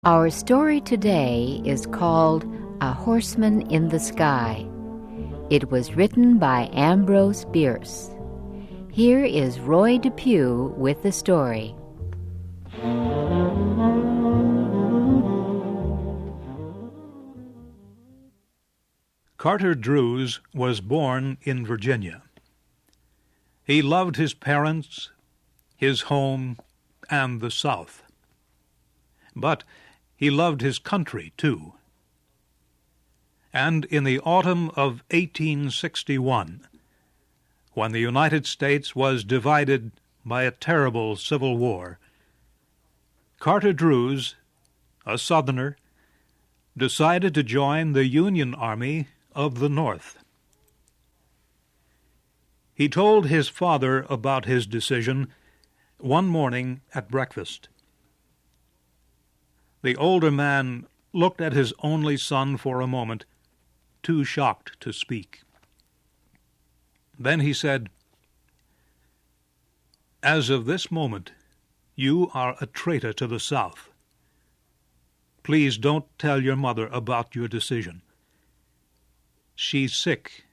Our story today is called A Horseman in the Sky. It was written by Ambrose Bierce. Here is Roy Depew with the story. Carter Druse was born in Virginia. He loved his parents, his home, and the South. But he loved his country, too. And in the autumn of 1861, when the United States was divided by a terrible civil war, Carter Druse, a Southerner, decided to join the Union Army of the North. He told his father about his decision one morning at breakfast. The older man looked at his only son for a moment, too shocked to speak. Then he said, "As of this moment, you are a traitor to the South. Please don't tell your mother about your decision. She's sick,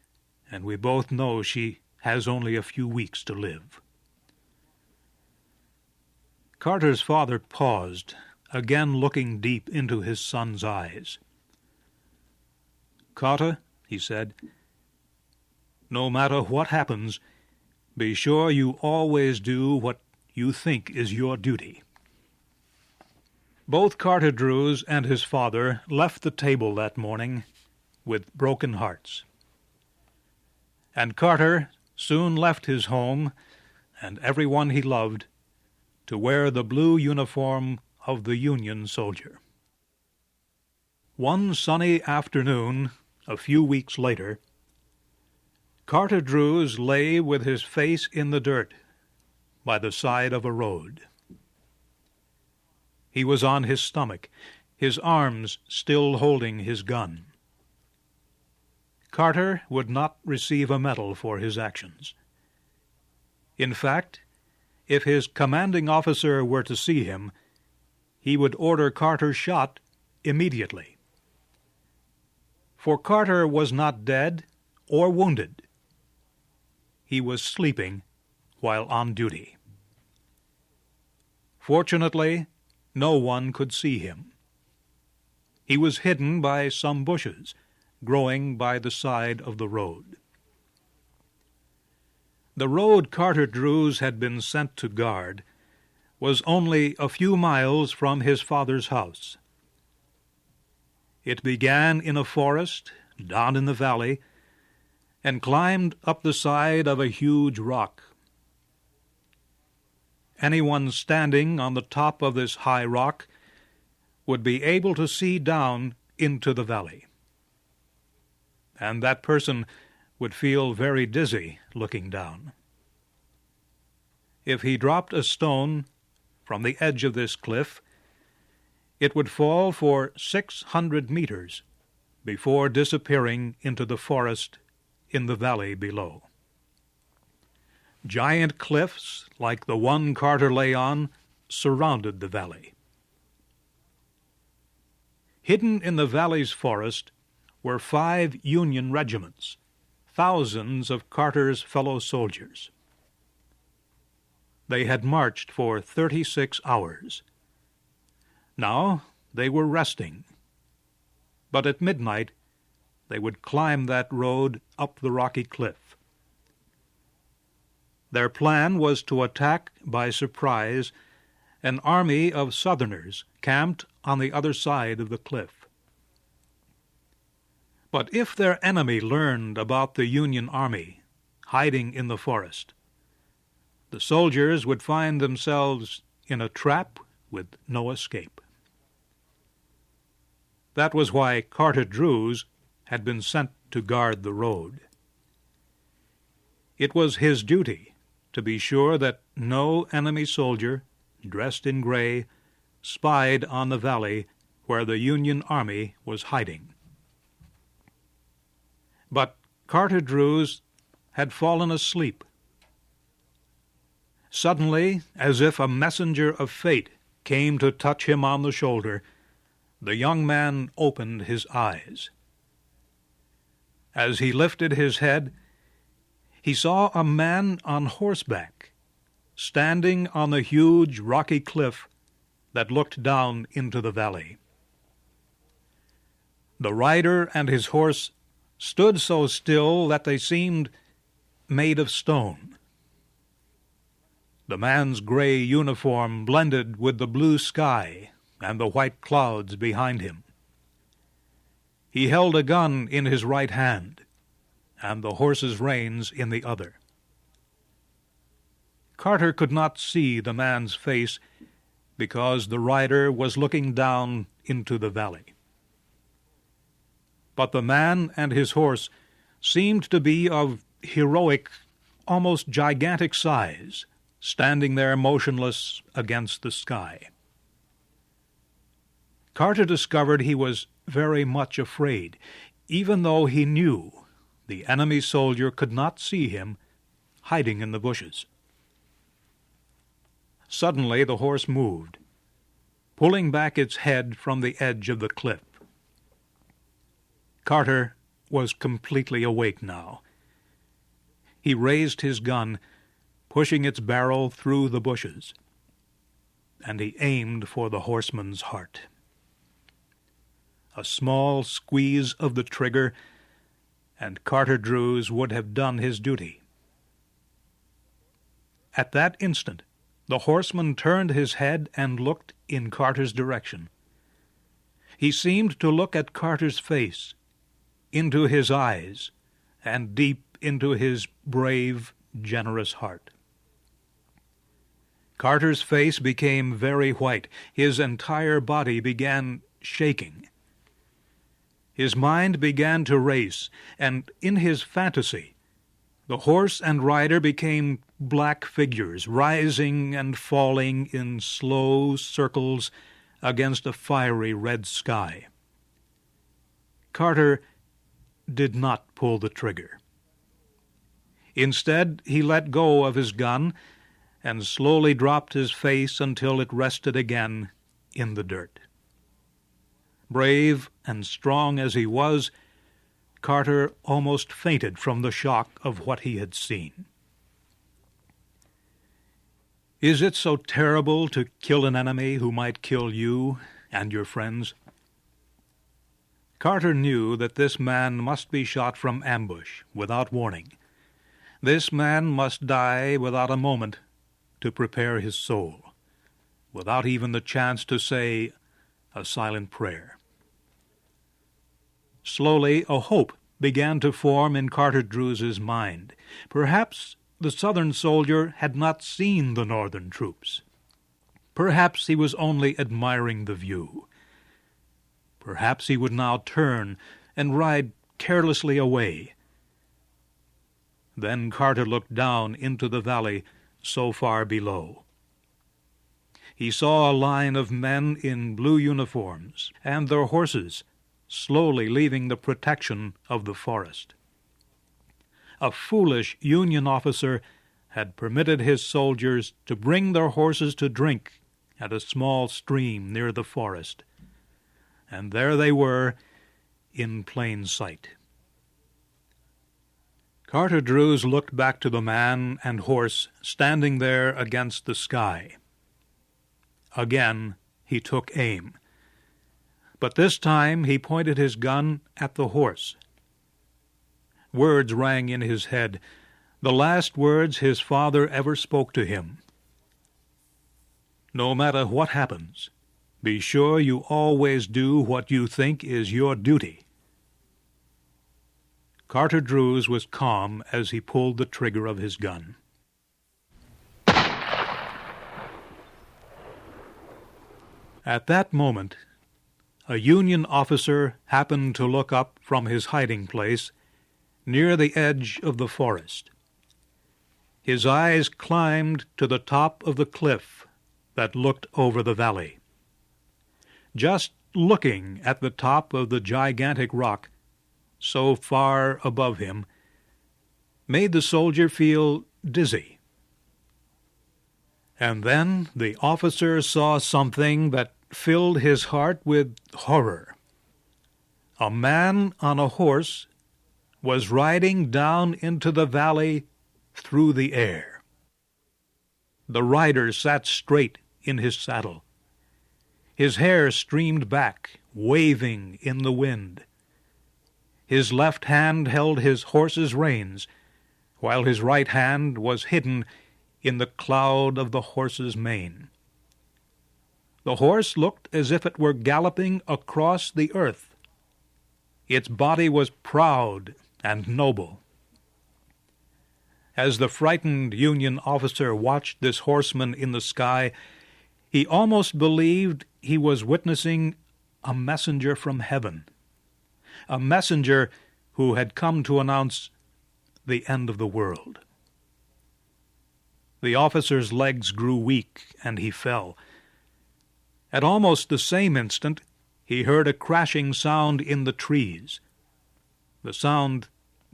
and we both know she has only a few weeks to live." Carter's father paused, again looking deep into his son's eyes. "Carter," he said, "no matter what happens, be sure you always do what you think is your duty." Both Carter Druse and his father left the table that morning with broken hearts. And Carter soon left his home and everyone he loved to wear the blue uniform of the Union soldier. One sunny afternoon, a few weeks later, Carter Druse lay with his face in the dirt by the side of a road. He was on his stomach, his arms still holding his gun. Carter would not receive a medal for his actions. In fact, if his commanding officer were to see him, he would order Carter shot immediately. For Carter was not dead or wounded. He was sleeping while on duty. Fortunately, no one could see him. He was hidden by some bushes growing by the side of the road. The road Carter Druse had been sent to guard was only a few miles from his father's house. It began in a forest down in the valley and climbed up the side of a huge rock. Anyone standing on the top of this high rock would be able to see down into the valley. And that person would feel very dizzy looking down. If he dropped a stone from the edge of this cliff, it would fall for 600 meters before disappearing into the forest in the valley below. Giant cliffs, like the one Carter lay on, surrounded the valley. Hidden in the valley's forest were 5 Union regiments, thousands of Carter's fellow soldiers. They had marched for 36 hours. Now they were resting, but at midnight they would climb that road up the rocky cliff. Their plan was to attack by surprise an army of Southerners camped on the other side of the cliff. But if their enemy learned about the Union Army hiding in the forest, the soldiers would find themselves in a trap with no escape. That was why Carter Druse had been sent to guard the road. It was his duty to be sure that no enemy soldier, dressed in gray, spied on the valley where the Union Army was hiding. But Carter Druse had fallen asleep. Suddenly, as if a messenger of fate came to touch him on the shoulder, the young man opened his eyes. As he lifted his head, he saw a man on horseback, standing on the huge rocky cliff that looked down into the valley. The rider and his horse stood so still that they seemed made of stone. The man's gray uniform blended with the blue sky and the white clouds behind him. He held a gun in his right hand, and the horse's reins in the other. Carter could not see the man's face because the rider was looking down into the valley. But the man and his horse seemed to be of heroic, almost gigantic size, standing there motionless against the sky. Carter discovered he was very much afraid, even though he knew the enemy soldier could not see him hiding in the bushes. Suddenly the horse moved, pulling back its head from the edge of the cliff. Carter was completely awake now. He raised his gun, pushing its barrel through the bushes, and he aimed for the horseman's heart. A small squeeze of the trigger, and Carter Drews would have done his duty. At that instant, the horseman turned his head and looked in Carter's direction. He seemed to look at Carter's face, into his eyes, and deep into his brave, generous heart. Carter's face became very white. His entire body began shaking. His mind began to race, and in his fantasy, the horse and rider became black figures, rising and falling in slow circles against a fiery red sky. Carter did not pull the trigger. Instead, he let go of his gun and slowly dropped his face until it rested again in the dirt. Brave and strong as he was, Carter almost fainted from the shock of what he had seen. Is it so terrible to kill an enemy who might kill you and your friends? Carter knew that this man must be shot from ambush without warning. This man must die without a moment to prepare his soul, without even the chance to say a silent prayer. Slowly, a hope began to form in Carter Drews's mind. Perhaps the Southern soldier had not seen the Northern troops. Perhaps he was only admiring the view. Perhaps he would now turn and ride carelessly away. Then Carter looked down into the valley so far below. He saw a line of men in blue uniforms and their horses slowly leaving the protection of the forest. A foolish Union officer had permitted his soldiers to bring their horses to drink at a small stream near the forest, and there they were in plain sight. Carter Drews looked back to the man and horse standing there against the sky. Again he took aim, but this time he pointed his gun at the horse. Words rang in his head, the last words his father ever spoke to him. No matter what happens, be sure you always do what you think is your duty. Carter Drews was calm as he pulled the trigger of his gun. At that moment, a Union officer happened to look up from his hiding place near the edge of the forest. His eyes climbed to the top of the cliff that looked over the valley. Just looking at the top of the gigantic rock so far above him made the soldier feel dizzy. And then the officer saw something that filled his heart with horror. A man on a horse was riding down into the valley through the air. The rider sat straight in his saddle. His hair streamed back, waving in the wind. His left hand held his horse's reins, while his right hand was hidden in the cloud of the horse's mane. The horse looked as if it were galloping across the earth. Its body was proud and noble. As the frightened Union officer watched this horseman in the sky, he almost believed he was witnessing a messenger from heaven, a messenger who had come to announce the end of the world. The officer's legs grew weak, and he fell. At almost the same instant, he heard a crashing sound in the trees. The sound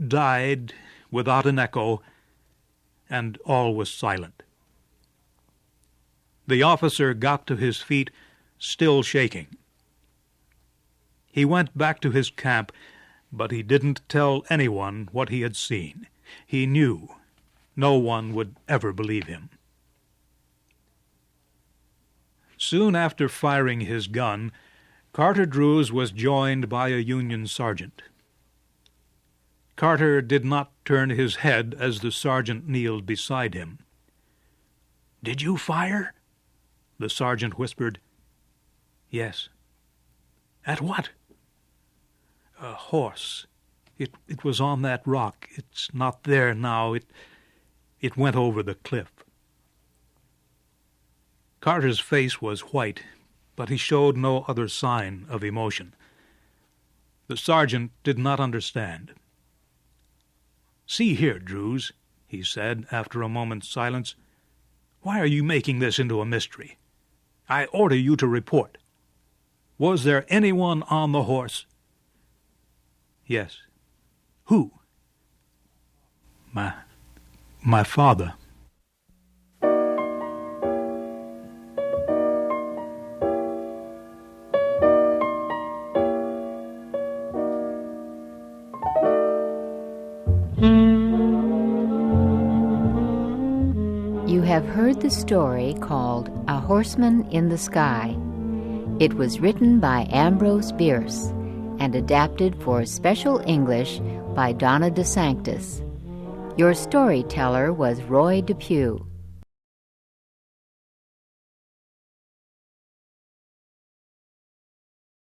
died without an echo, and all was silent. The officer got to his feet, still shaking. He went back to his camp, but he didn't tell anyone what he had seen. He knew no one would ever believe him. Soon after firing his gun, Carter Druse was joined by a Union sergeant. Carter did not turn his head as the sergeant kneeled beside him. "Did you fire?" The sergeant whispered. "Yes." "At what?" "A horse. It was on that rock. It's not there now. It went over the cliff." Carter's face was white, but he showed no other sign of emotion. The sergeant did not understand. "See here, Druse," he said after a moment's silence, "why are you making this into a mystery? I order you to report. Was there anyone on the horse?" "Yes." "Who?" My father." You have heard the story called A Horseman in the Sky. It was written by Ambrose Bierce and adapted for special English by Donna DeSanctis. Your storyteller was Roy Depew.